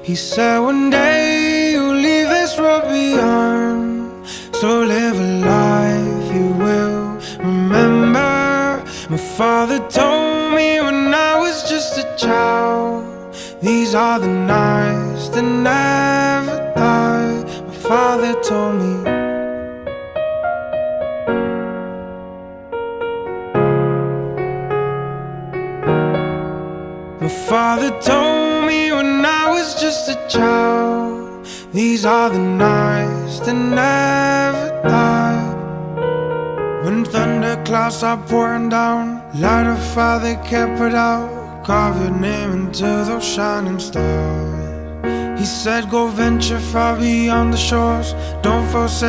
He said one day you'll leave this world behind, so live a life you will remember. My father told me when I was just a child, these are the nights that never die. My father told me. My father told me when I was just a child, these are the nights that never die. When thunderclouds are pouring down, light a fire they can't put out, carve your name into those shining stars. He said go venture far beyond the shores, don't forsake